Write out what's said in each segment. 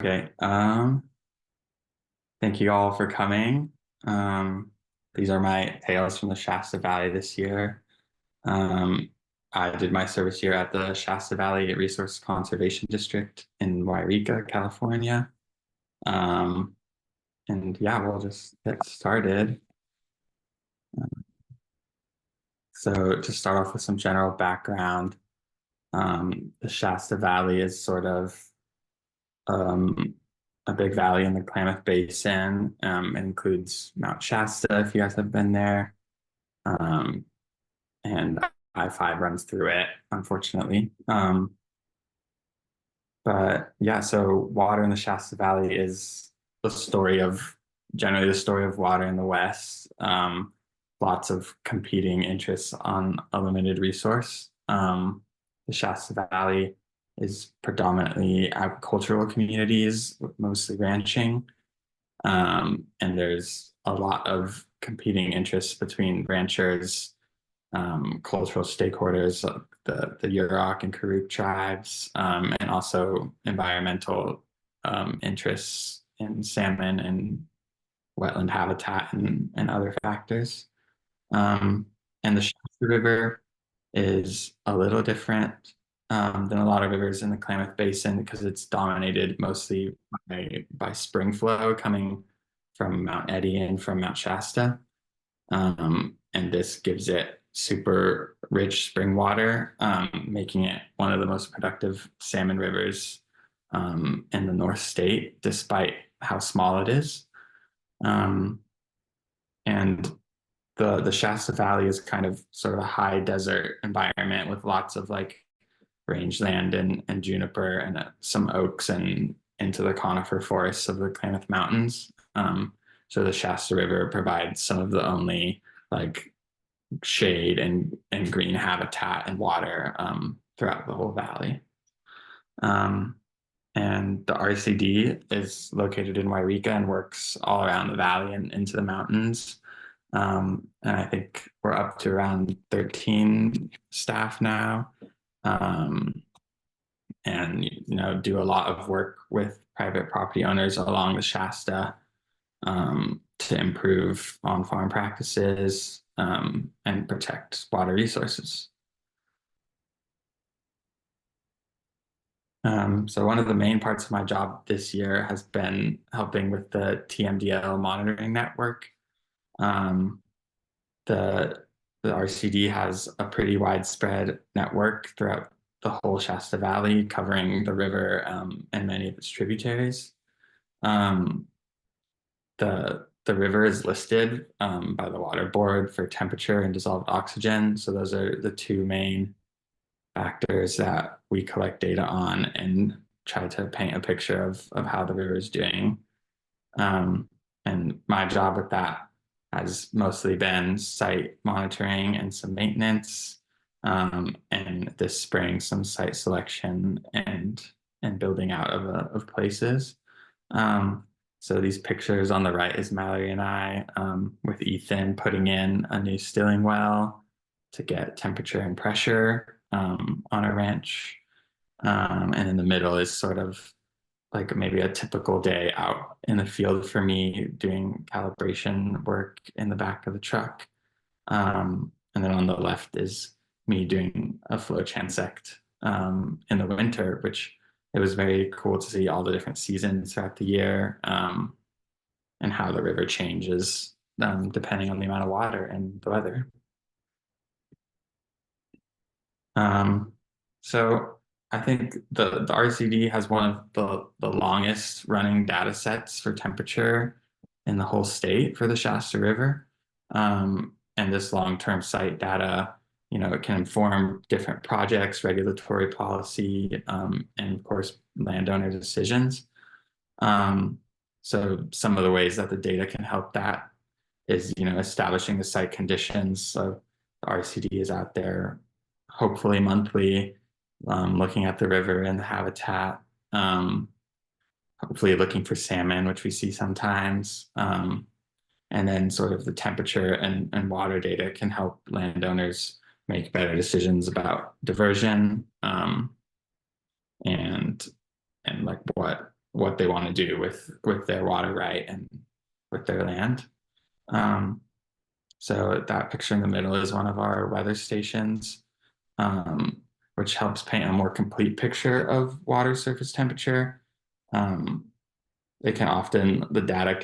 Okay. Thank you all for coming. Um, these are my tales from the Shasta Valley this year. Um, I did my service year at the Shasta Valley Resource Conservation District in Wairika, California. Um, and yeah, we'll just get started. So to start off with some general background, the Shasta Valley is sort of um, a big valley in the Klamath Basin. It includes Mount Shasta, if you guys have been there. Um, and I-5 runs through it, unfortunately. But yeah, so water in the Shasta Valley is the story of generally the story of water in the West. Lots of competing interests on a limited resource. The Shasta Valley is predominantly agricultural communities, mostly ranching. And there's a lot of competing interests between ranchers, cultural stakeholders, the Yurok and Karuk tribes, and also environmental interests in salmon and wetland habitat and other factors. Um, and the Shasta River is a little different than a lot of rivers in the Klamath Basin because it's dominated mostly by spring flow coming from Mount Eddy and from Mount Shasta. And this gives it super rich spring water, making it one of the most productive salmon rivers in the North State, despite how small it is. Um, and the Shasta Valley is kind of sort of a high desert environment with lots of like rangeland and juniper and some oaks and into the conifer forests of the Klamath Mountains. So the Shasta River provides some of the only like shade and green habitat and water throughout the whole valley. Um, and the RCD is located in Wairika and works all around the valley and into the mountains. And I think we're up to around 13 staff now. Um, and do a lot of work with private property owners along the Shasta to improve on-farm practices and protect water resources. So one of the main parts of my job this year has been helping with the TMDL monitoring network. Um, the the RCD has a pretty widespread network throughout the whole Shasta Valley, covering the river and many of its tributaries. Um, the river is listed by the Water Board for temperature and dissolved oxygen. So those are the two main factors that we collect data on and try to paint a picture of how the river is doing. And my job with that has mostly been site monitoring and some maintenance, and this spring some site selection and building out of places. So these pictures on the right is Mallory and I with Ethan putting in a new stilling well to get temperature and pressure on a ranch. And in the middle is sort of like maybe a typical day out in the field for me doing calibration work in the back of the truck. And then on the left is me doing a flow transect in the winter, which it was very cool to see all the different seasons throughout the year and how the river changes depending on the amount of water and the weather. Um, so I think the RCD has one of the longest running data sets for temperature in the whole state for the Shasta River. And this long-term site data, it can inform different projects, regulatory policy, and of course, landowner decisions. So some of the ways that the data can help that is, establishing the site conditions. So the RCD is out there hopefully monthly, looking at the river and the habitat, hopefully looking for salmon, which we see sometimes. And then sort of the temperature and water data can help landowners make better decisions about diversion and like what what they want to do with their water right and with their land. Um, so that picture in the middle is one of our weather stations, which helps paint a more complete picture of water surface temperature. Um, it can often the data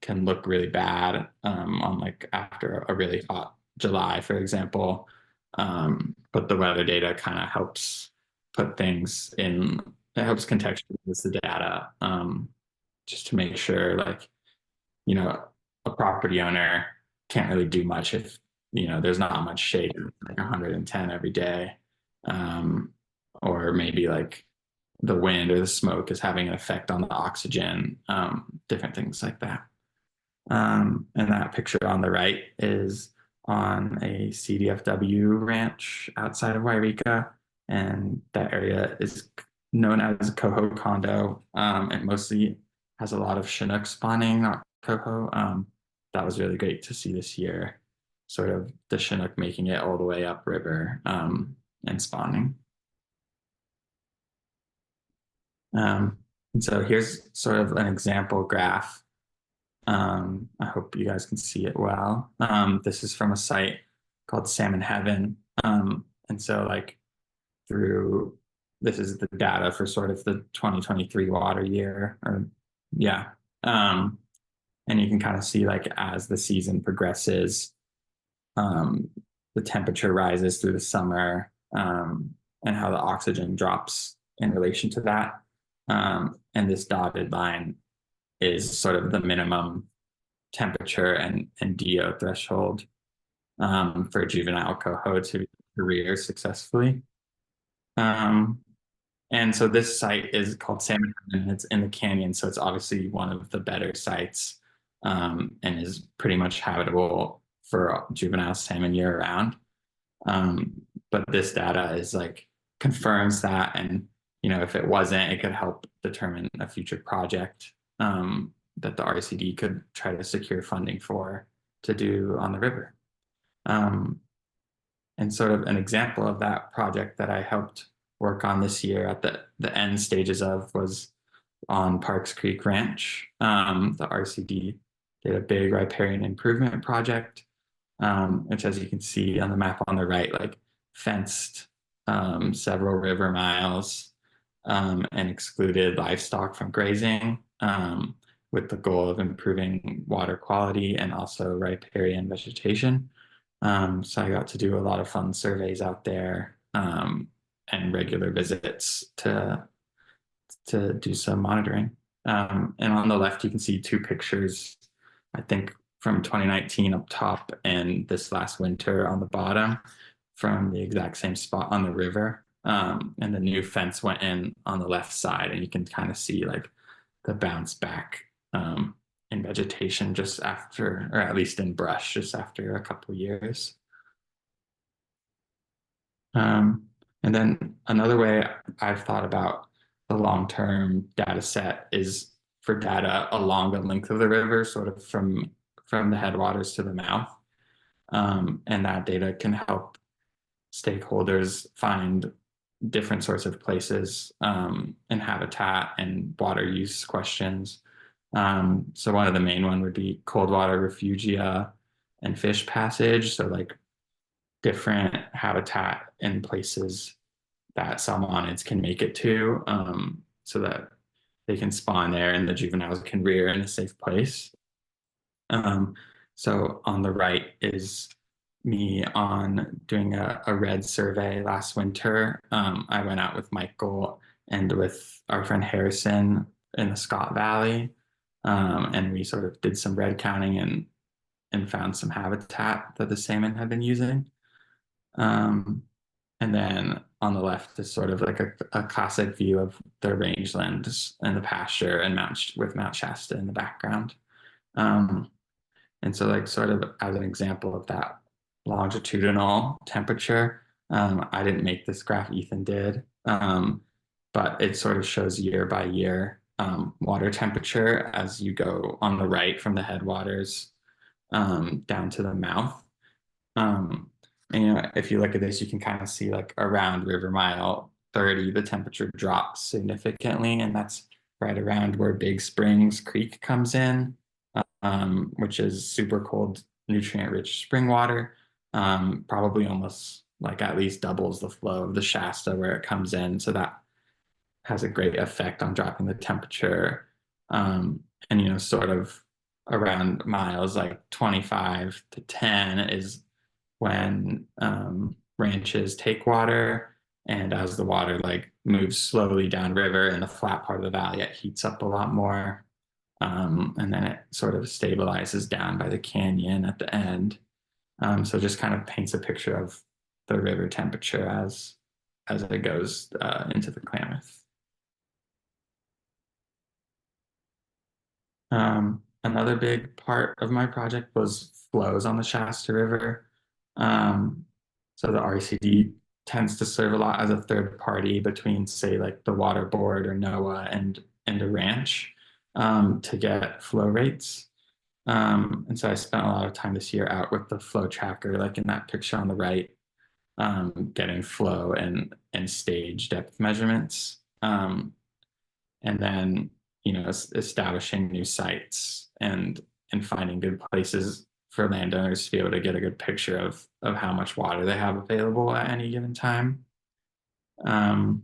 can look really bad on like after a really hot July, for example. But the weather data kind of helps put things in. It helps contextualize the data just to make sure, like a property owner can't really do much if there's not much shade, like 110 every day, um, or maybe like the wind or the smoke is having an effect on the oxygen, different things like that. And that picture on the right is on a CDFW ranch outside of Wairika, and that area is known as Coho Condo. It mostly has a lot of Chinook spawning, not Coho. That was really great to see this year, sort of the Chinook making it all the way upriver and spawning. And so here's sort of an example graph. I hope you guys can see it well. This is from a site called Salmon Heaven. And so like through this is the data for sort of the 2023 water year, or yeah. And you can kind of see like as the season progresses, um, the temperature rises through the summer, and how the oxygen drops in relation to that. And this dotted line is sort of the minimum temperature and DO threshold for juvenile coho to rear successfully. Um, and so this site is called Salmon and it's in the canyon, so it's obviously one of the better sites, and is pretty much habitable for juvenile salmon year round. Um, but this data is like confirms that, and if it wasn't, it could help determine a future project that the RCD could try to secure funding for to do on the river. Um, and sort of an example of that project that I helped work on this year at the end stages of was on Parks Creek Ranch. The RCD did a big riparian improvement project, which, as you can see on the map on the right, like fenced several river miles, and excluded livestock from grazing, with the goal of improving water quality and also riparian vegetation. So I got to do a lot of fun surveys out there, and regular visits to do some monitoring. And on the left, you can see two pictures, I think from 2019 up top and this last winter on the bottom from the exact same spot on the river. And the new fence went in on the left side, and you can kind of see like the bounce back in vegetation just after, or at least in brush, just after a couple years. And then another way I've thought about the long-term data set is for data along the length of the river, sort of from the headwaters to the mouth. And that data can help stakeholders find different sorts of places, and habitat and water use questions. So one of the main one would be cold water refugia and fish passage. So like different habitat in places that salmonids can make it to, so that they can spawn there and the juveniles can rear in a safe place. So on the right is me on doing a red survey last winter. I went out with Michael and with our friend Harrison in the Scott Valley, and we sort of did some red counting and found some habitat that the salmon had been using. And then on the left is sort of like a classic view of the rangelands and the pasture and with Mount Shasta in the background. And so like sort of as an example of that longitudinal temperature, I didn't make this graph, Ethan did, but it sort of shows year by year water temperature as you go on the right from the headwaters down to the mouth. And if you look at this, you can kind of see like around river mile 30, the temperature drops significantly, and that's right around where Big Springs Creek comes in, which is super cold, nutrient-rich spring water. Probably almost like at least doubles the flow of the Shasta where it comes in. So that has a great effect on dropping the temperature. And, sort of around miles like 25 to 10 is when ranches take water. And as the water like moves slowly downriver in the flat part of the valley, it heats up a lot more. And then it sort of stabilizes down by the canyon at the end. So just kind of paints a picture of the river temperature as it goes into the Klamath. Another big part of my project was flows on the Shasta River. Um, so the RCD tends to serve a lot as a third party between, say, like the water board or NOAA and a ranch to get flow rates. And so I spent a lot of time this year out with the flow tracker, like in that picture on the right, getting flow and stage depth measurements. And then establishing new sites and finding good places for landowners to be able to get a good picture of how much water they have available at any given time. um,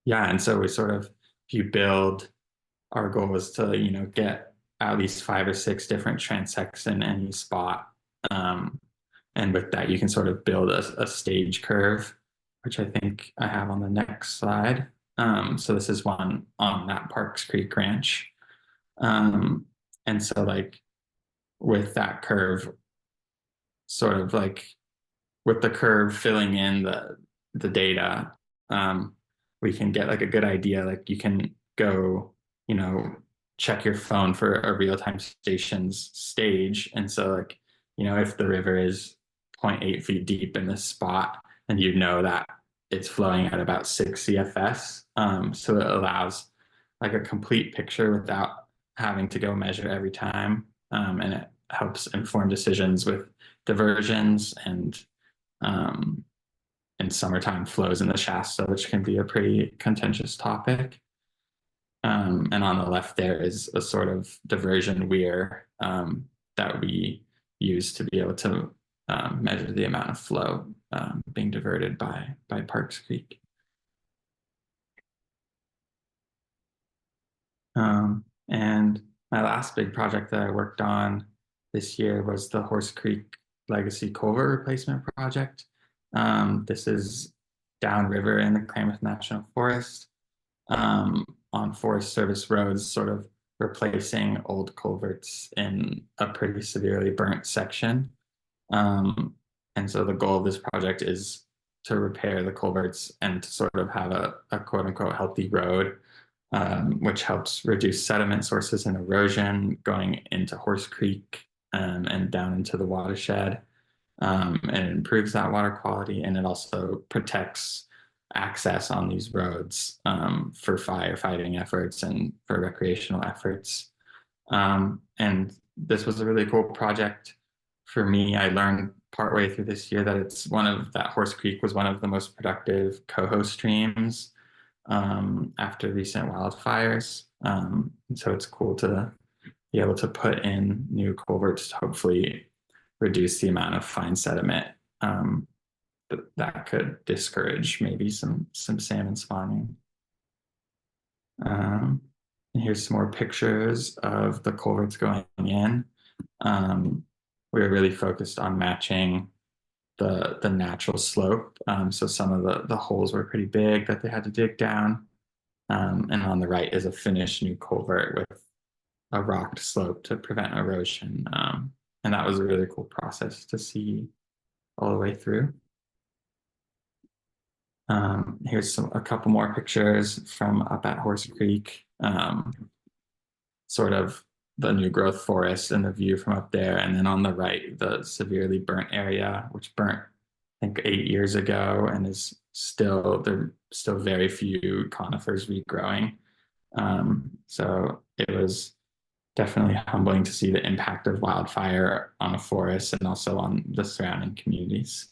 yeah, and so we sort of, if you build, our goal is to get at least 5 or 6 different transects in any spot. um, and with that you can sort of build a stage curve, which I think I have on the next slide. So this is one on that Parks Creek Ranch. Um, and so like with that curve, sort of like with the curve filling in the data, um, we can get like a good idea. Like you can go, you know, check your phone for a real-time station's stage. And so like, if the river is zero 0.8 feet deep in this spot, and that it's flowing at about 6 CFS. So it allows like a complete picture without having to go measure every time. And it helps inform decisions with diversions um, and summertime flows in the Shasta, which can be a pretty contentious topic. And on the left there is a sort of diversion weir that we use to be able to measure the amount of flow being diverted by Parks Creek. And my last big project that I worked on this year was the Horse Creek Legacy Culvert Replacement Project. This is downriver in the Klamath National Forest, on Forest Service roads, sort of replacing old culverts in a pretty severely burnt section. And so the goal of this project is to repair the culverts and to sort of have a quote unquote healthy road, which helps reduce sediment sources and erosion going into Horse Creek and down into the watershed. And it improves that water quality, and it also protects access on these roads for firefighting efforts and for recreational efforts. And this was a really cool project for me. I learned partway through this year that that Horse Creek was one of the most productive coho streams after recent wildfires. And so it's cool to be able to put in new culverts to hopefully reduce the amount of fine sediment that could discourage maybe some salmon spawning. And here's some more pictures of the culverts going in. We were really focused on matching the natural slope. So some of the holes were pretty big that they had to dig down. And on the right is a finished new culvert with a rocked slope to prevent erosion. And that was a really cool process to see all the way through. Here's a couple more pictures from up at Horse Creek, sort of the new growth forest and the view from up there. And then on the right, the severely burnt area, which burnt, I think, 8 years ago, and is there's still very few conifers regrowing. So it was definitely humbling to see the impact of wildfire on a forest and also on the surrounding communities.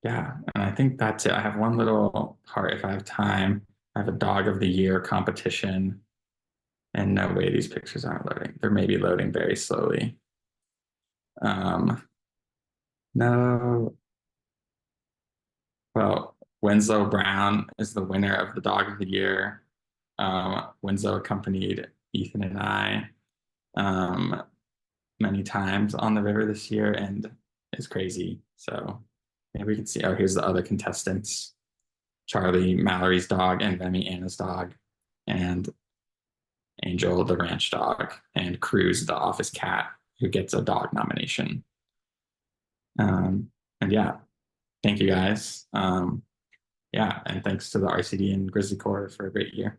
Yeah, and I think that's it. I have one little part, if I have time. I have a dog of the year competition, and no way these pictures aren't loading. They're maybe loading very slowly. No. Well, Winslow Brown is the winner of the dog of the year. Winslow accompanied Ethan and I um, many times on the river this year, and it's crazy. So maybe we can see. Oh, here's the other contestants: Charlie, Mallory's dog, and Remy, Anna's dog, and Angel, the ranch dog, and Cruz, the office cat, who gets a dog nomination. And yeah, thank you guys. Yeah, and thanks to the RCD and GrizzlyCorps for a great year.